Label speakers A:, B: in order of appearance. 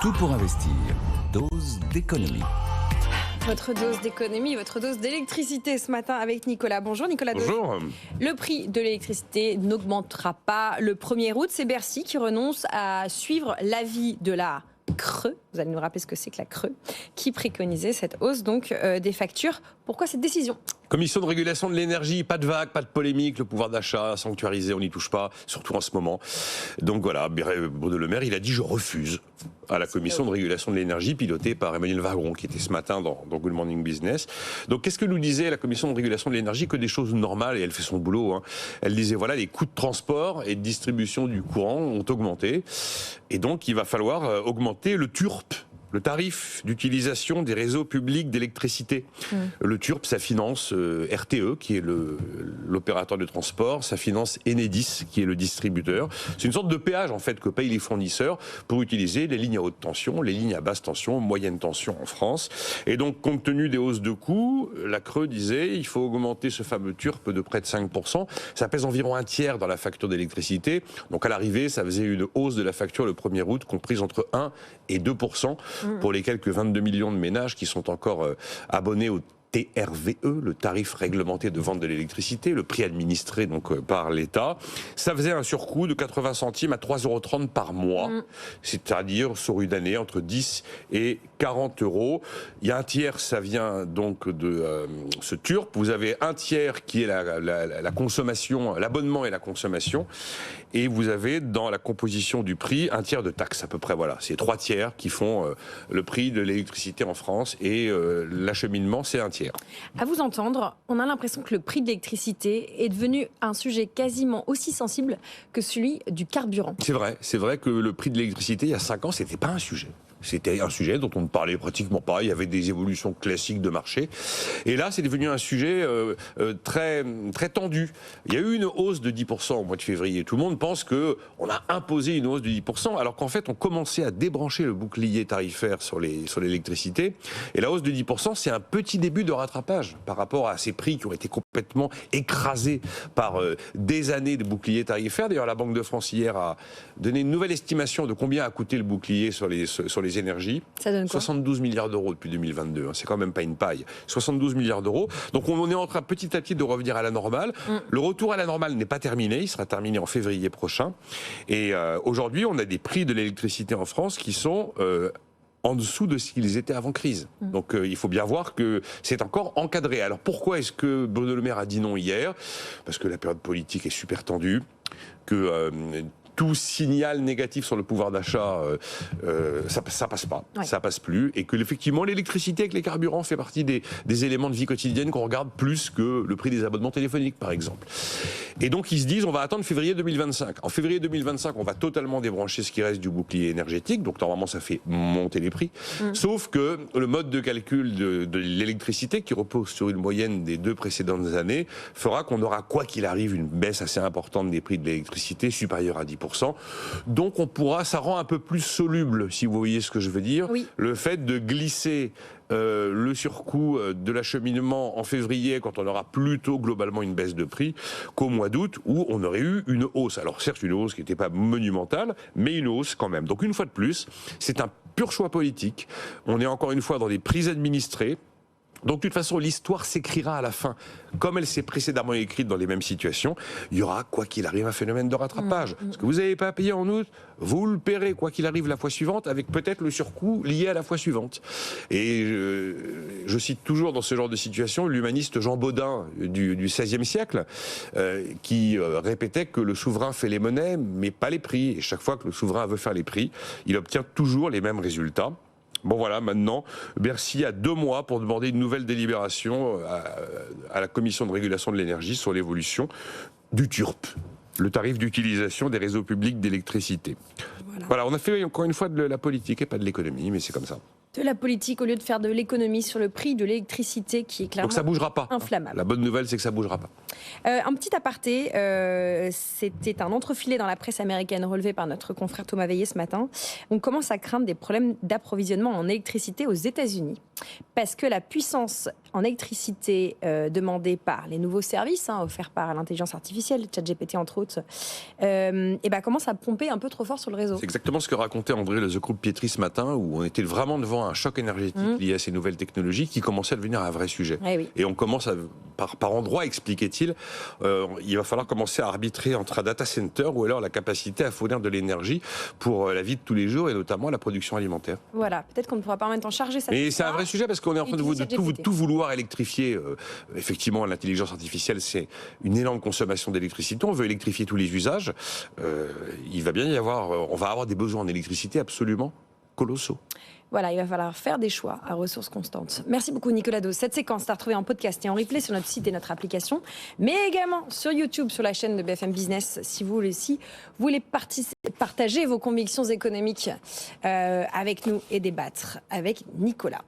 A: Tout pour investir. Dose d'économie.
B: Votre dose d'économie, votre dose d'électricité ce matin avec Nicolas. Bonjour Nicolas.
C: Bonjour.
B: Le prix de l'électricité n'augmentera pas le 1er août. C'est Bercy qui renonce à suivre l'avis de la CRE. Vous allez nous rappeler ce que c'est que la CRE, qui préconisait cette hausse donc des factures. Pourquoi cette décision ?
C: Commission de régulation de l'énergie, pas de vague, pas de polémique, le pouvoir d'achat sanctuarisé, on n'y touche pas, surtout en ce moment. Donc voilà, Bruno Le Maire, il a dit je refuse à la commission de régulation de l'énergie pilotée par Emmanuel Vargon, qui était ce matin dans Good Morning Business. Donc qu'est-ce que nous disait la commission de régulation de l'énergie? Que des choses normales, et elle fait son boulot. Elle disait voilà, les coûts de transport et de distribution du courant ont augmenté, et donc il va falloir augmenter le TURP, le tarif d'utilisation des réseaux publics d'électricité. Le TURP, ça finance RTE, qui est l'opérateur de transport, ça finance Enedis, qui est le distributeur. C'est une sorte de péage, en fait, que payent les fournisseurs pour utiliser les lignes à haute tension, les lignes à basse tension, moyenne tension en France. Et donc, compte tenu des hausses de coûts, la CRE disait il faut augmenter ce fameux TURP de près de 5%. Ça pèse environ un tiers dans la facture d'électricité. Donc, à l'arrivée, ça faisait une hausse de la facture le 1er août, comprise entre 1 et 2%. Pour les quelques 22 millions de ménages qui sont encore abonnés au TRVE, le tarif réglementé de vente de l'électricité, le prix administré donc par l'État, ça faisait un surcoût de 80 centimes à 3,30 € par mois, c'est-à-dire sur une année entre 10 et 40 €. Il y a un tiers, ça vient donc de ce TURP. Vous avez un tiers qui est la consommation, l'abonnement et la consommation, et vous avez dans la composition du prix un tiers de taxes à peu près. Voilà, c'est 3 tiers qui font le prix de l'électricité en France, et l'acheminement c'est un tiers.
B: À vous entendre, on a l'impression que le prix de l'électricité est devenu un sujet quasiment aussi sensible que celui du carburant.
C: C'est vrai que le prix de l'électricité, il y a 5 ans, c'était pas un sujet. C'était un sujet dont on ne parlait pratiquement pas. Il y avait des évolutions classiques de marché. Et là, c'est devenu un sujet très, très tendu. Il y a eu une hausse de 10% au mois de février. Tout le monde pense qu'on a imposé une hausse de 10%, alors qu'en fait, on commençait à débrancher le bouclier tarifaire sur l'électricité. Et la hausse de 10%, c'est un petit début de rattrapage par rapport à ces prix qui ont été complètement écrasés par des années de bouclier tarifaire. D'ailleurs, la Banque de France, hier, a donné une nouvelle estimation de combien a coûté le bouclier sur les énergies.
B: Ça donne quoi ?
C: 72 milliards d'euros depuis 2022. C'est quand même pas une paille. 72 milliards d'euros. Donc on est en train petit à petit de revenir à la normale. Le retour à la normale n'est pas terminé. Il sera terminé en février prochain. Et aujourd'hui, on a des prix de l'électricité en France qui sont en dessous de ce qu'ils étaient avant crise. Donc il faut bien voir que c'est encore encadré. Alors pourquoi est-ce que Bruno Le Maire a dit non hier ? Parce que la période politique est super tendue, que tout signal négatif sur le pouvoir d'achat, ça passe pas, ça passe plus, et que effectivement l'électricité avec les carburants fait partie des éléments de vie quotidienne qu'on regarde plus que le prix des abonnements téléphoniques par exemple. Et donc ils se disent on va attendre février 2025. En février 2025, on va totalement débrancher ce qui reste du bouclier énergétique, donc normalement ça fait monter les prix. Sauf que le mode de calcul de l'électricité, qui repose sur une moyenne des 2 précédentes années, fera qu'on aura quoi qu'il arrive une baisse assez importante des prix de l'électricité, supérieure à 10%. Donc ça rend un peu plus soluble, si vous voyez ce que je veux dire, le fait de glisser le surcoût de l'acheminement en février, quand on aura plutôt globalement une baisse de prix, qu'au mois d'août, où on aurait eu une hausse. Alors certes, une hausse qui n'était pas monumentale, mais une hausse quand même. Donc une fois de plus, c'est un pur choix politique. On est encore une fois dans des prix administrés. Donc de toute façon, l'histoire s'écrira à la fin. Comme elle s'est précédemment écrite dans les mêmes situations, il y aura, quoi qu'il arrive, un phénomène de rattrapage. Ce que vous n'avez pas payé en août, vous le paierez, quoi qu'il arrive, la fois suivante, avec peut-être le surcoût lié à la fois suivante. Et je cite toujours dans ce genre de situation l'humaniste Jean Bodin du XVIe siècle, qui répétait que le souverain fait les monnaies, mais pas les prix. Et chaque fois que le souverain veut faire les prix, il obtient toujours les mêmes résultats. Bon voilà, maintenant, Bercy a 2 mois pour demander une nouvelle délibération à la Commission de régulation de l'énergie sur l'évolution du TURP, le tarif d'utilisation des réseaux publics d'électricité. Voilà, on a fait encore une fois de la politique et pas de l'économie, mais c'est comme ça.
B: De la politique au lieu de faire de l'économie sur le prix de l'électricité qui est clairement
C: Donc ça bougera pas.
B: Inflammable.
C: La bonne nouvelle, c'est que ça bougera pas.
B: Un petit aparté, c'était un entrefilet dans la presse américaine relevé par notre confrère Thomas Veillet ce matin. On commence à craindre des problèmes d'approvisionnement en électricité aux États-Unis. Parce que la puissance en électricité demandée par les nouveaux services offerts par l'intelligence artificielle, ChatGPT entre autres, commence à pomper un peu trop fort sur le réseau.
C: C'est exactement ce que racontait André Le Pietri ce matin, où on était vraiment devant un choc énergétique lié à ces nouvelles technologies qui commençait à devenir un vrai sujet.
B: Oui.
C: Et on commence par endroits, expliquait-il, il va falloir commencer à arbitrer entre un data center ou alors la capacité à fournir de l'énergie pour la vie de tous les jours et notamment la production alimentaire.
B: Voilà, peut-être qu'on ne pourra pas en même temps charger ça.
C: Mais c'est un vrai sujet parce qu'on est en train de tout vouloir électrifier. Effectivement, l'intelligence artificielle, c'est une énorme consommation d'électricité. On veut électrifier tous les usages. Il va bien y avoir, on va avoir des besoins en électricité absolument colossaux.
B: Voilà, il va falloir faire des choix à ressources constantes. Merci beaucoup Nicolas Dos. Cette séquence est à retrouver en podcast et en replay sur notre site et notre application, mais également sur YouTube, sur la chaîne de BFM Business, si vous voulez partager vos convictions économiques avec nous et débattre avec Nicolas.